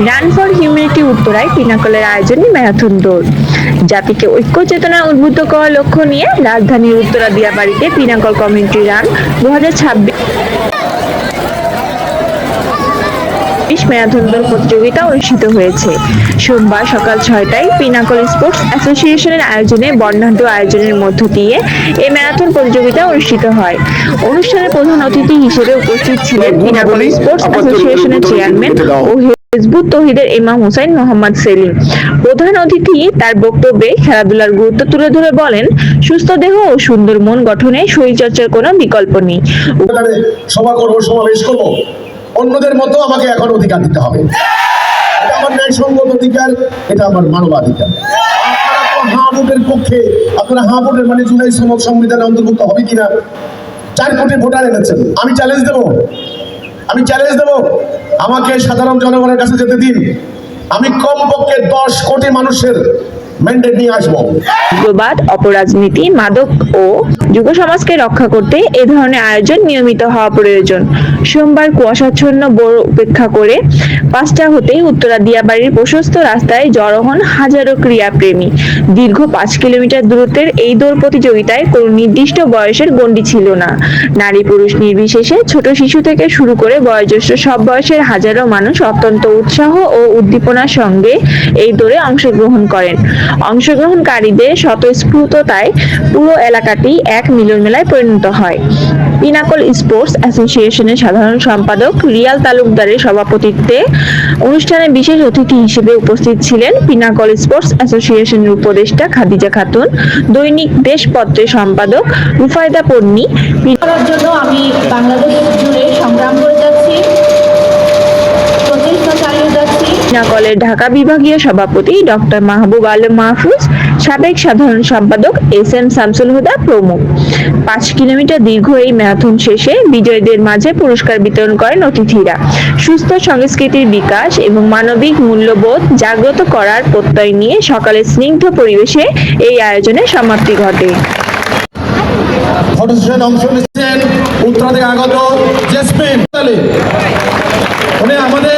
Run for humanity উত্তরায় পিনাকলের আয়োজনে marathon দৌড়। জাতিকে ঐক্য চেতনা উদ্বুদ্ধ করার লক্ষ্য নিয়ে রাজধানীর উত্তরা দিয়াবাড়িতে পিনাকল কমিউনিটি রান 2026 ম্যারাথন দৌড় প্রতিযোগিতা অনুষ্ঠিত হয়েছে। সোমবার সকাল 6টায় পিনাকল স্পোর্টস অ্যাসোসিয়েশনের আয়োজনে বর্ণাঢ্য আয়োজনের মধ্য দিয়ে এই ম্যারাথন প্রতিযোগিতা অনুষ্ঠিত হয়। অনুষ্ঠানে প্রধান অতিথি হিসেবে উপস্থিত ছিলেন পিনাকল স্পোর্টস অ্যাসোসিয়েশনের চেয়ারম্যান ও হিজবুত তৌহিদের ইমাম হুসাইন মোহাম্মদ সেলিম। প্রধান অতিথি তার বক্তব্যে খেলাধুলার গুরুত্ব তুলে ধরে বলেন, সুস্থ দেহ ও সুন্দর মন গঠনে শরীরচর্চার কোনো বিকল্প নেই। সভা করবো, সমাবেশ করবো, অন্যদের মতো আমাকে এখন অধিকার দিতে হবে। এটা আমার ন্যায়সঙ্গত অধিকার, এটা আমার মানবাধিকার। আপনারা তো হাঁ ভোটের পক্ষে, আপনারা হাঁ ভোটের মানে জুলাই সনদ সংবিধানে অন্তর্ভুক্ত হবে কিনা 4 কোটি ভোটার এনেছেন। আমি চ্যালেঞ্জ দেব, আমাকে সাধারণ জনগণের কাছে যেতে দিন। আমি কমপক্ষে 10 কোটি মানুষের ম্যান্ডেট নিয়ে আসবো। উগ্রবাদ, অপরাজনীতি, মাদক ও যুব সমাজকে রক্ষা করতে এ ধরনের আয়োজন নিয়মিত হওয়া প্রয়োজন। সোমবার কুয়াশাচ্ছন্ন ভোর উপেক্ষা করে 5টা হতেই উত্তরা দিয়াবাড়ির প্রশস্ত রাস্তায় জড়ো হন হাজারো ক্রীড়াপ্রেমী। দীর্ঘ 5 কিলোমিটার দূরত্বের এই দৌড় প্রতিযোগিতায় কোনো নির্দিষ্ট বয়সের গণ্ডি ছিল না। নারী পুরুষ নির্বিশেষে ছোট শিশু থেকে শুরু করে বয়োজ্যেষ্ঠ সব বয়সের হাজারো মানুষ অত্যন্ত উৎসাহ ও উদ্দীপনার সঙ্গে এই দৌড়ে অংশগ্রহণ করেন। অংশগ্রহণকারীদের স্বতঃস্ফূর্ততায় পুরো এলাকাটি এক মিলন মেলায় পরিণত হয়। পিনাকল স্পোর্টস অ্যাসোসিয়েশনের সাধারণ সম্পাদক রিয়াল তালুকদারের সভাপতিত্বে অনুষ্ঠানে বিশেষ অতিথি হিসেবে উপস্থিত ছিলেন পিনাকল স্পোর্টস অ্যাসোসিয়েশনের উপদেষ্টা খাদিজা খাতুন, দৈনিক দেশপত্রের সম্পাদক রুফায়দা পন্নী। করার জন্য আমি বাংলাদেশ জুড়ে সংগ্রাম করে যাচ্ছি, প্রচেষ্টা চালিয়ে যাচ্ছি। পিনাকলের ঢাকা বিভাগীয় সভাপতি ডক্টর মাহবুব আলম মাহফুজ, সাবেক সাধারণ সম্পাদক SM শামসুল হুদা প্রমুখ। 5 কিলোমিটার দীর্ঘ এই ম্যারাথন শেষে বিজয়ীদের মাঝে পুরস্কার বিতরণ করেন অতিথিরা। সুস্থ সংস্কৃতির বিকাশ এবং মানবিক মূল্যবোধ জাগ্রত করার প্রত্যয় নিয়ে সকালে স্নিগ্ধ পরিবেশে এই আয়োজনের সমাপ্তি ঘটে। ফটো সেশনে অংশ নিচ্ছেন উত্তরা থেকে আগত জেসমিন। উনি আমাদের